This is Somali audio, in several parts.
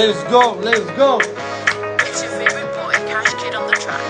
Let's go. It's your favorite boy, Cash Kid on the track.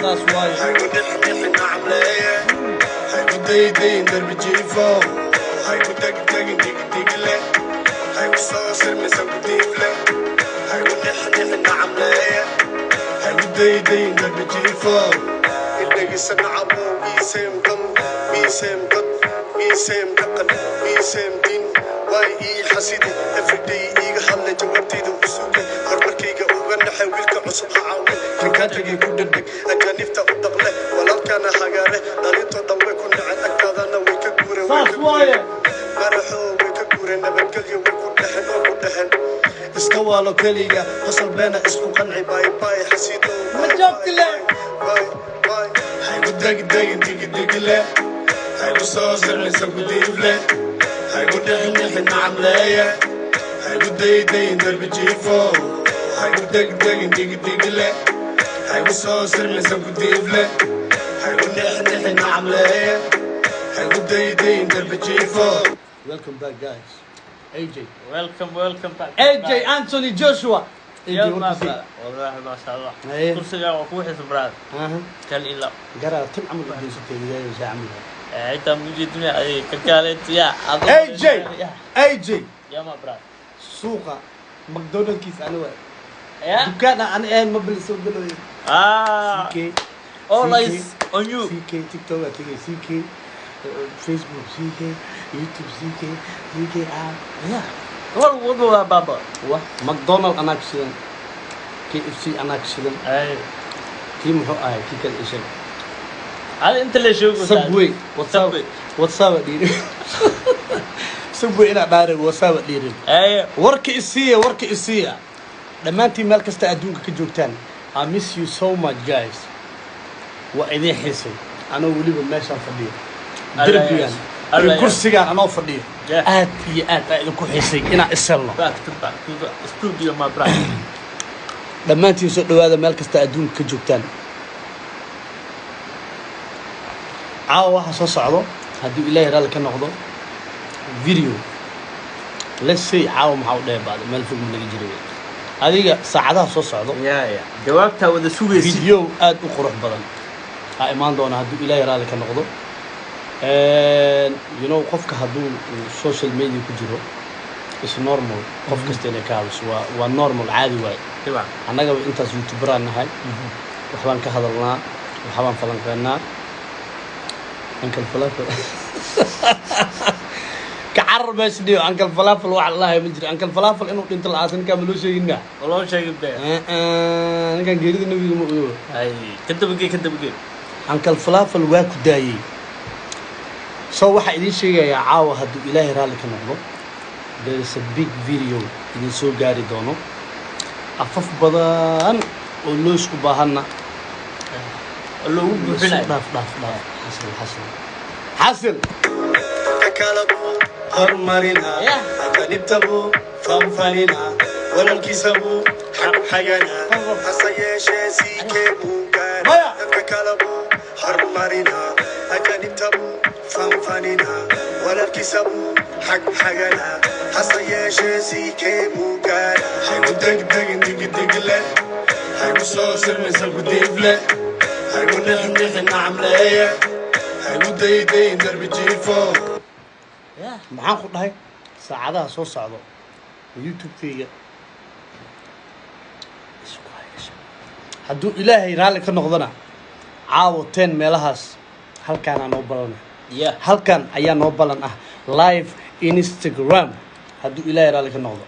That's why. استوى كلية حصل بين اسمه قنعي باي حسيته ما جابت له هاي دق له هاي بصوص اللي سكوتيف له هاي ودحن عملاية هاي ودي درب جيفو هاي دق له هاي بصوص اللي سكوتيف له هاي ودحن عملاية هاي ودي درب جيفو. Welcome back guys. AJ. Welcome back. AJ Anthony Joshua. يا والله ما شاء الله. كرسي وكوح سبراد. كان إلا. قرأ تم عمل بدي سكين جاي وش عمله. أنت موجود الدنيا أي كالت يا. AJ. يا ما براد. سوقا ماكدونالد كيس أنا وين. يا. دكان أنا مبلغ سوق دلوي. CK. All eyes on you. CK تيك توك تيجي CK. فيسبوك CK. يوتيوب CK يا والله بابا ماكدونالد أنا كشلن KFC أنا كشلن أي كيم هو كي كان إيش هذا أنت اللي شو سبوي واتساب ديري سبوي أنا داري واتساب ديري أي ورك إسيا لما أنتي مالك استأدونك كجوكتان I miss you so much guys وإذا حسي أنا ولي بماشان فديه دربيان الكرسي أنا فديه aad iyo aad idinku xiisay inaan iselno studio ma brad dhammaantiin soo dhawaada meel kasta adduunka ka joogtaan caawa waxa soo socdo haddii ilaahay raali ka noqdo video let's say caawa maxaa u dheebaada meel fog ma laga jiray adiga saacadaha soo socdo ya jawaabta wada sugaysid video aad u qurux badan ha imaan doona haddii ilaahay raali ka noqdo you know qofka hadduu social media ku jiro is normal qof kasta inay ka hadasho waa normal caadi waay annaga intaas youtuberaan nahay waxbaan ka hadalnaa waxbaan falanqeynaa ankal falafel ka carar meesha dhiyo ankal falafel wax allahay ma jiro ankal falafel inuu dhinto la'aasan ninkaan ma loo sheeginaa loo sheegin bee ninkaan geerida nabiga ma ogo ka dabagee ankal falafel waa ku daayey so waxaa idiin sheegayaa caawa hadduu ilaahay raalli ka noqdo there is a big video idin soo gaari doono afaf badan oo loo isku baahanna loogu buuxinayo dhaaf xasil kalabu hormarina akanibtabu fanfanina walalkiisabu xagxagana hase yeeshee sii keebuugaan dadka kalabu hormarina akanibtabu fanfanina walalkiisabu xagxagana hase yeeshee sii keebuugaan haygu degdegin haygu soo sirmaysa gudiifle haygu nixnixin nacamleeye haygu daydayn darbi jiifo maxaan ku dhahay saacadaha soo socdo youtube-kayga hadduu ilaahay raalli ka noqdona caawo 10 meelahaas halkaanaa noo balana halkan ayaa noo balan ah live Instagram hadduu ilaahay raalli ka noqdo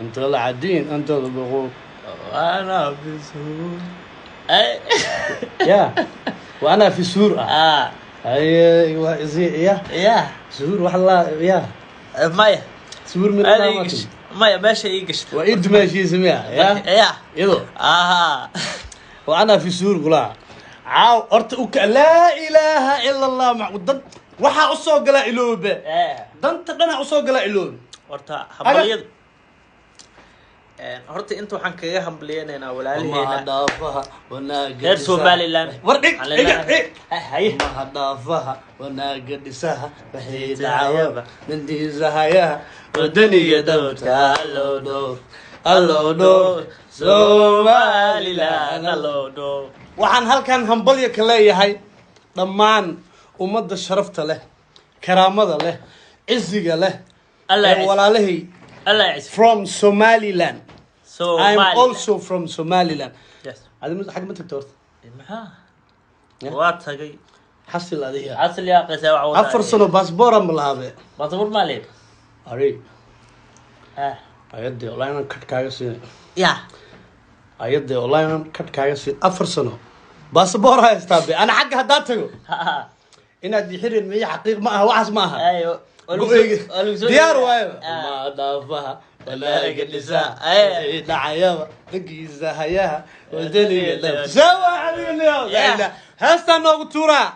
anta la cadiin anta la boqo ana bisuur يا وانا في سور يا سور والله يا مايا سور من مايا ماشي يقشط وايد ماشي يسميها يا يدو وانا في سور قلا عاو ارتؤك لا اله الا الله معبود وحا اسو غلا الوبه دنت دنا اسو غلا الوبه horta habaliyada horta inta waxaan kaga hambaliyeenaynaa walaalaheena mahadaafaha wanaaga reer Somaliland wardhig haye mahadaafaha wanaaga dhisaha waxay dacwaba mindiisahayaha wadaniga dawdka allo dhow Somaliland allo dhow waxaan halkan hambalyo ka leeyahay dhammaan ummadda sharafta leh karaamada leh cisiga leh walaalahay from Somaliland. I'm also from Somaliland. Yes. هذا حق ما تكتور. وات هاي. حصل هذه. حصل يا قيس وعود. أفر سنة باسبور أم الهابة. باسبور مالي. أري. أيدي والله أنا كت كاغسين. يا. أيدي والله أنا كت كاغسين أفر سنة. باسبور هاي استابي. أنا حق هداتكو. إن دي حرين مية حقيقة معها وعز معها. أيوه. ديار وايو. ما دافها. ولا قلسا اي دعيا دقيسا هياها ودني سوا علينا لا هاستا نوغ تورا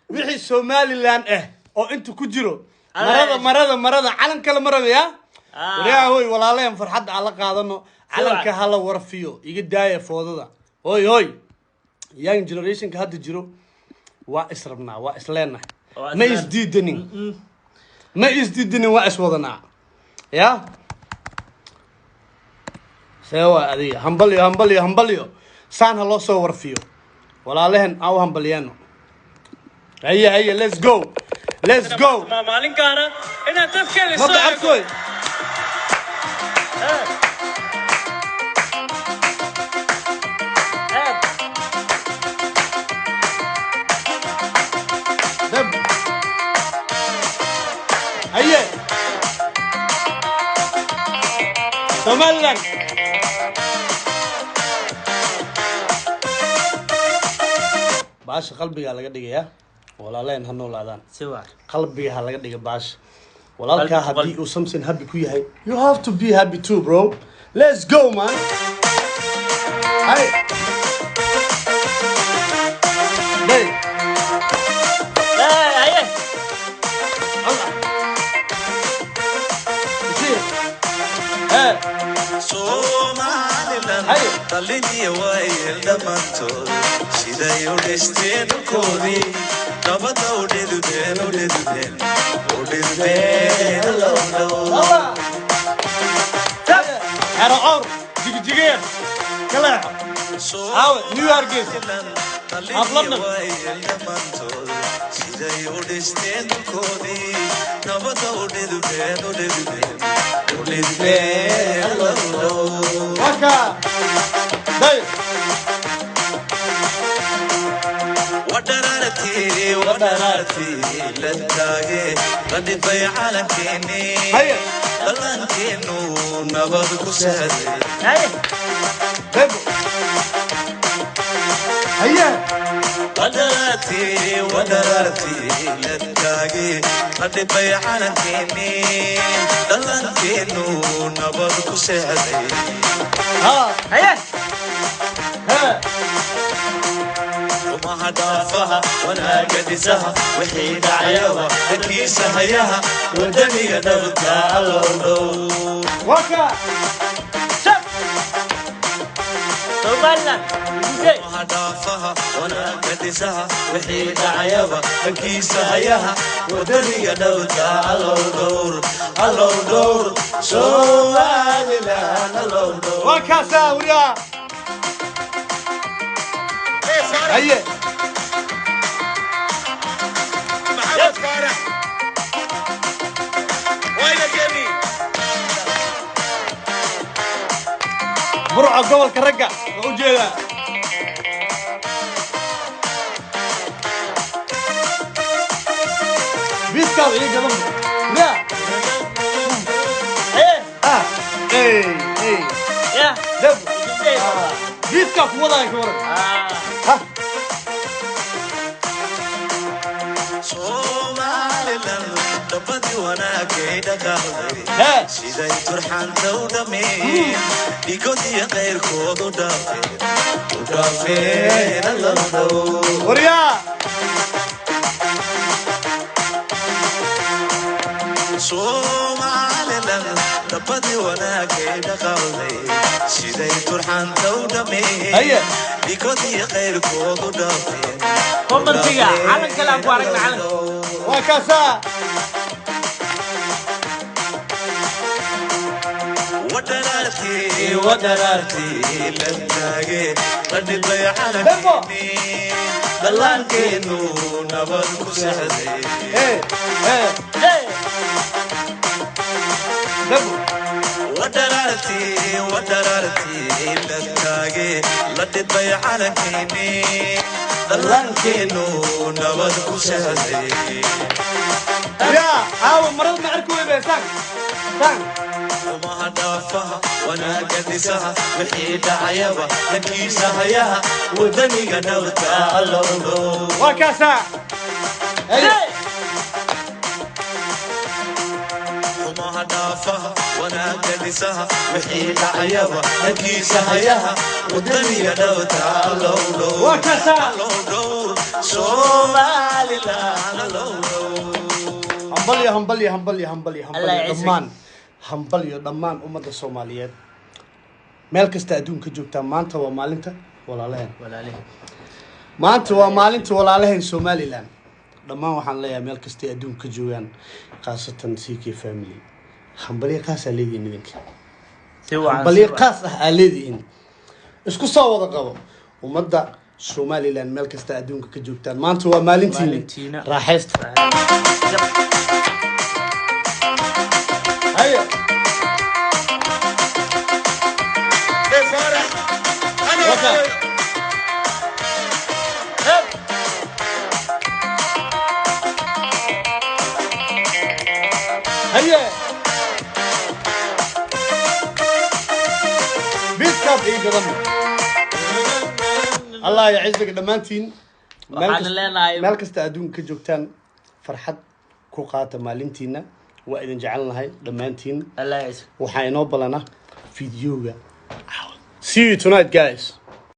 وixii Somaliland oo inta ku jiro marada calanka la marada ya wariyaa hoy walaaleen farxad aan la qaadano calanka hala warfiyo iga daaya foodada hoy young generation ka hadda jiro waa israbnaa waa isleenna ma isdiidanin waa iswadanaa ya سوا هذه همبليو سان هلو سو ورفيو ولا لهن أو همبليانو هيا let's go ما مالين كانا إنها تفكير ما تعرفوي دب هيا Somaliland باش قلبي على قد يا ولا لين هنول عدان سوا قلبي على قد يا باش ولا كا هدي او something happy كوي هاي you have to be happy too bro let's go man هاي هاي هاي الله يصير هاي Somaliland Talini waayel dhamaantood siday u dhisteen koodi nabada u dhidudeen أنا عور جيجير كلا هاو نيويورك Talini waayel dhamaantood siday u dhisteen koodi nabada u dhidudeen وكا داي ودرارتي للتاجي قد في عالمكيني هيا لانكينو نبض كسادي هاي دبو هيا ودرارتي للتاجي قد في عالمكيني لانكينو نبض كسادي هيا ها وما هدافها وانا قدسها وحيد عيوها الكيسة هياها ودني نبقى الأرض وكا شف Somaliland وما هدافها وانا قدسها وحيد عيوها الكيسة هياها ودني نبقى الأرض Somaliland الأرض وكا ساوريا هيا محمد فارح وينك يا ابني برعة قبل كرقة وجيلا بيت كاب ايه قبل لا ايه ايه يا دب بيت كاب وضعك ورق ها Somaliland dabadi wanaagayda qaaday ها siday turxanta u dhameen dhigoodiyo qayrkood u dhaafeen allow وريا Somaliland dabadii wanaagayna qawday siday turxaanta u dhameen dhigodii qayrkoodu dhaafeen komantiga calanka la ku aragna calanka waa kaasaa ودرارتي لنتاقي قدد بيحالكيني دلانكينو نبالكو سحدي ودرارتي لنتاقي قدد بيحالكيني دلانكينو نبالكو سحدي يا عاو مرض معركو يبسان سان وما هدافها وانا قدسها وحيد عيبة لكيسها ياها ودني قدوتا اللولو وكاسا وما هدافها وانا قدسها وحيد عيبة لكيسها ياها ودني قدوتا اللولو وكاسا اللولو صومالي لا اللولو همبلي دمان همبلي دمان أمة الصوماليات مالك استأدون كجوكتا مانتا ومالنتا ولا لهن مانتا ومالنتا ولا لهن سومالي لان دمان وحان ليا مالك استأدون كجوان خاصة سيكي فاميلي همبلي قاسة ليدي منك همبلي قاسة ليدي إن اسكو صوّد قبو ومدى سومالي لان مالك استأدون كجوكتا مانتا ومالنتيني راحست هيا وكا هيا بيتكاب ايه قدم الله يعزك دمانتين مالك استأدون كجوكتان فرحت كوقات مالنتينا وإذن جعلنا هاي دمانتين الله يعزك وحينوب لنا فيديو. See you tonight guys.